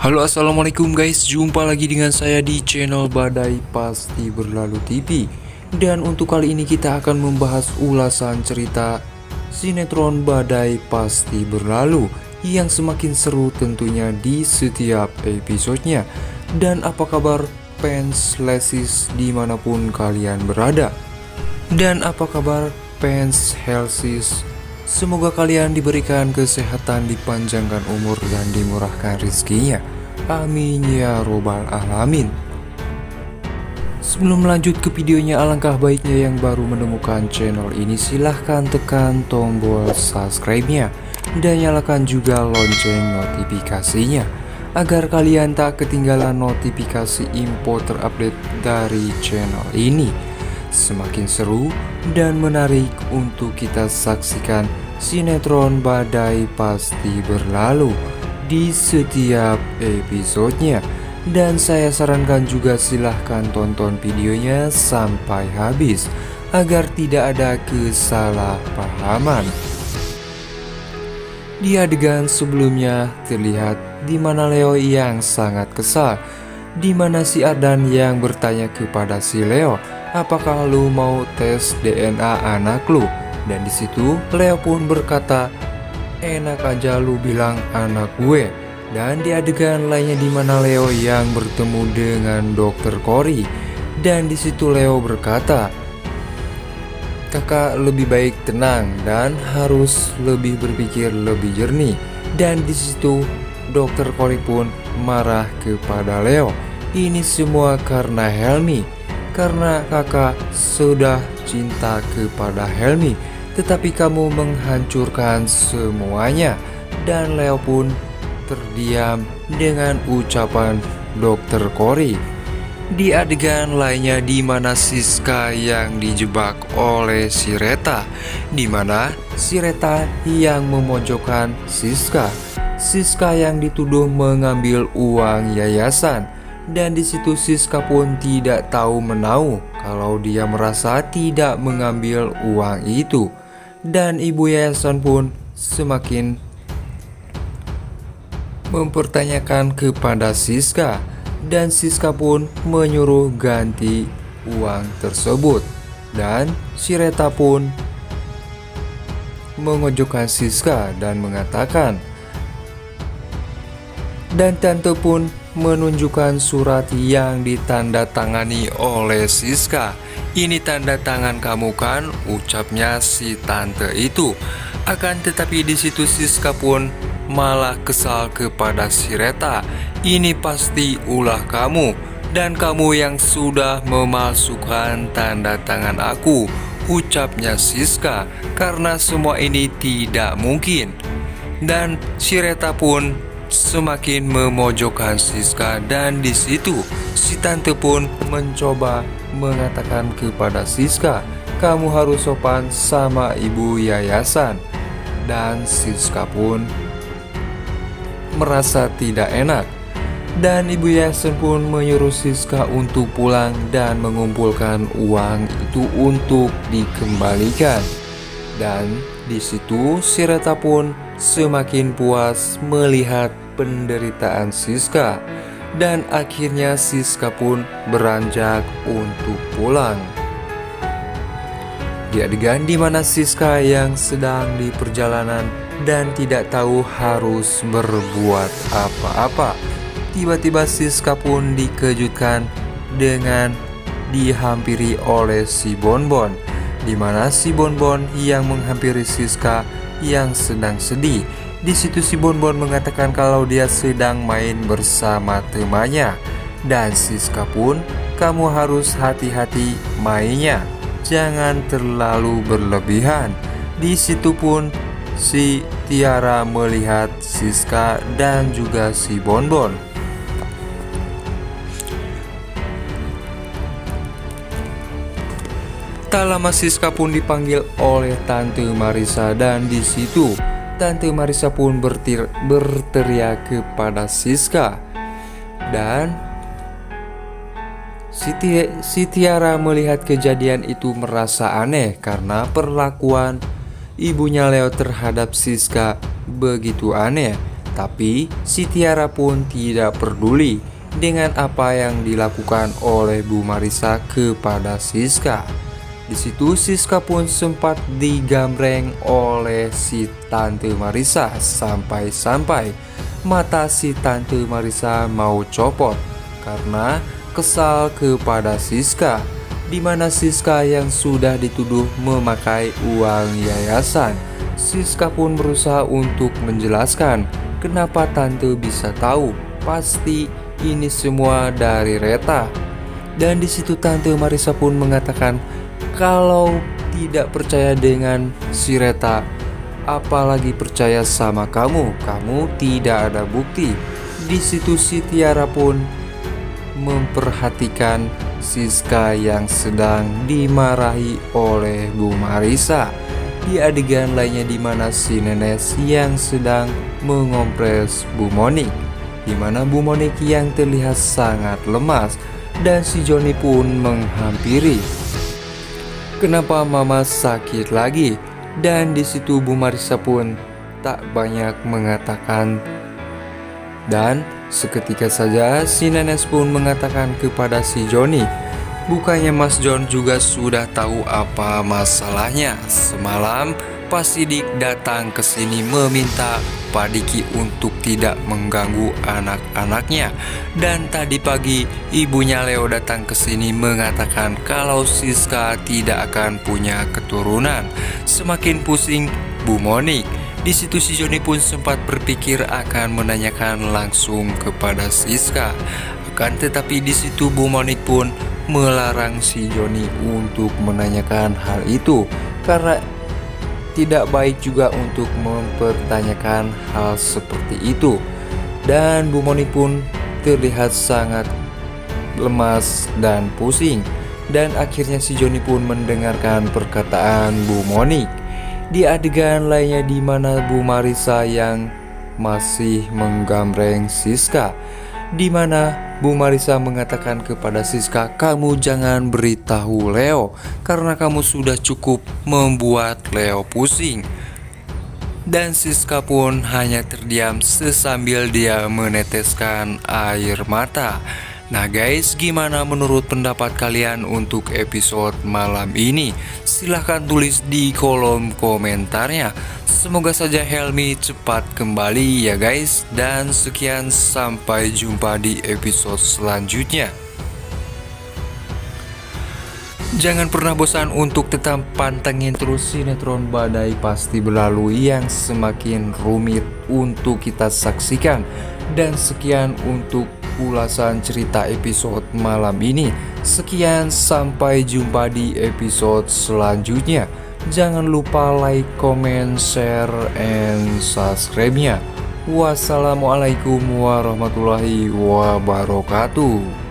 Halo, assalamualaikum guys, jumpa lagi dengan saya di channel Badai Pasti Berlalu TV. Dan untuk kali ini kita akan membahas ulasan cerita sinetron Badai Pasti Berlalu yang semakin seru tentunya di setiap episodenya. Dan apa kabar fans Lesis dimanapun kalian berada? Dan apa kabar fans Helsis? Semoga kalian diberikan kesehatan, dipanjangkan umur, dan dimurahkan rezekinya. Amin ya robbal alamin. Sebelum lanjut ke videonya, alangkah baiknya yang baru menemukan channel ini silahkan tekan tombol subscribe-nya dan nyalakan juga lonceng notifikasinya agar kalian tak ketinggalan notifikasi info terupdate dari channel ini. Semakin seru dan menarik untuk kita saksikan sinetron Badai Pasti Berlalu di setiap episodenya. Dan saya sarankan juga silahkan tonton videonya sampai habis agar tidak ada kesalahpahaman. Di adegan sebelumnya terlihat di mana Leo yang sangat kesal, di mana si Ardan yang bertanya kepada si Leo, apakah lu mau tes DNA anak lu? Dan disitu Leo pun berkata, enak aja lu bilang anak gue. Dan di adegan lainnya di mana Leo yang bertemu dengan Dokter Cory, dan disitu Leo berkata, kakak lebih baik tenang dan harus lebih berpikir lebih jernih. Dan disitu Dokter Cory pun marah kepada Leo. Ini semua karena Helmi, karena kakak sudah cinta kepada Helmi, tetapi kamu menghancurkan semuanya. Dan Leo pun terdiam dengan ucapan Dokter Cory. Di adegan lainnya di mana Siska yang dijebak oleh si Reta, di mana si Reta yang memojokkan Siska. Siska yang dituduh mengambil uang yayasan, dan disitu Siska pun tidak tahu menahu kalau dia merasa tidak mengambil uang itu. Dan ibu yayasan pun semakin mempertanyakan kepada Siska, dan Siska pun menyuruh ganti uang tersebut. Dan si Reta pun memojokkan Siska dan mengatakan, dan tante pun menunjukkan surat yang ditandatangani oleh Siska. Ini tanda tangan kamu kan, ucapnya si tante itu. Akan tetapi di situ Siska pun malah kesal kepada si Reta. Ini pasti ulah kamu, dan kamu yang sudah memalsukan tanda tangan aku, ucapnya Siska, karena semua ini tidak mungkin. Dan si Reta pun semakin memojokkan Siska, dan di situ si tante pun mencoba mengatakan kepada Siska, kamu harus sopan sama ibu yayasan. Dan Siska pun merasa tidak enak, dan ibu yayasan pun menyuruh Siska untuk pulang dan mengumpulkan uang itu untuk dikembalikan. Dan di situ si Reta pun semakin puas melihat penderitaan Siska, dan akhirnya Siska pun beranjak untuk pulang. Di adegan di mana Siska yang sedang di perjalanan dan tidak tahu harus berbuat apa-apa, tiba-tiba Siska pun dikejutkan dengan dihampiri oleh si Bonbon, di mana si Bonbon yang menghampiri Siska yang sedang sedih. Di situ si Bonbon mengatakan kalau dia sedang main bersama temannya, dan Siska pun, kamu harus hati-hati mainnya, jangan terlalu berlebihan. Di situ pun si Tiara melihat Siska dan juga si Bonbon. Tak lama Siska pun dipanggil oleh Tante Marissa, dan di situ Tante Marissa pun berteriak kepada Siska. Dan si Tiara melihat kejadian itu merasa aneh karena perlakuan ibunya Leo terhadap Siska begitu aneh. Tapi si Tiara pun tidak peduli dengan apa yang dilakukan oleh Bu Marissa kepada Siska. Di situ Siska pun sempat digambreng oleh si Tante Marissa sampai-sampai mata si Tante Marissa mau copot karena kesal kepada Siska, di mana Siska yang sudah dituduh memakai uang yayasan. Siska pun berusaha untuk menjelaskan kenapa tante bisa tahu. Pasti ini semua dari Reta. Dan di situ Tante Marissa pun mengatakan kalau tidak percaya dengan si Reta, apalagi percaya sama kamu. Kamu tidak ada bukti. Di situ si Tiara pun memperhatikan Siska yang sedang dimarahi oleh Bu Marissa. Di adegan lainnya di mana si Nenes yang sedang mengompres Bu Monik, di mana Bu Monik yang terlihat sangat lemas dan si Joni pun menghampiri. Kenapa Mama sakit lagi? Dan di situ Bu Marissa pun tak banyak mengatakan. Dan seketika saja si Nenes pun mengatakan kepada si Joni, bukannya Mas John juga sudah tahu apa masalahnya? Semalam Pak Sidik datang ke sini meminta Pak Diki untuk tidak mengganggu anak-anaknya. Dan tadi pagi ibunya Leo datang ke sini mengatakan kalau Siska tidak akan punya keturunan. Semakin pusing Bu Monik. Di situ si Joni pun sempat berpikir akan menanyakan langsung kepada Siska. Akan tetapi di situ Bu Monik pun melarang si Joni untuk menanyakan hal itu karena tidak baik juga untuk mempertanyakan hal seperti itu. Dan Bu Monik pun terlihat sangat lemas dan pusing. Dan akhirnya si Joni pun mendengarkan perkataan Bu Monik. Di adegan lainnya di mana Bu Marissa yang masih menggambreng Siska, di mana Bu Marissa mengatakan kepada Siska, kamu jangan beritahu Leo karena kamu sudah cukup membuat Leo pusing. Dan Siska pun hanya terdiam sesambil dia meneteskan air mata. Nah guys, gimana menurut pendapat kalian untuk episode malam ini? Silahkan tulis di kolom komentarnya. Semoga saja Helmi cepat kembali ya guys. Dan sekian, sampai jumpa di episode selanjutnya. Jangan pernah bosan untuk tetap pantengin terus sinetron Badai Pasti Berlalu yang semakin rumit untuk kita saksikan. Dan sekian untuk ulasan cerita episode malam ini. Sekian, sampai jumpa di episode selanjutnya. Jangan lupa like, comment, share, and subscribe-nya. Wassalamualaikum warahmatullahi wabarakatuh.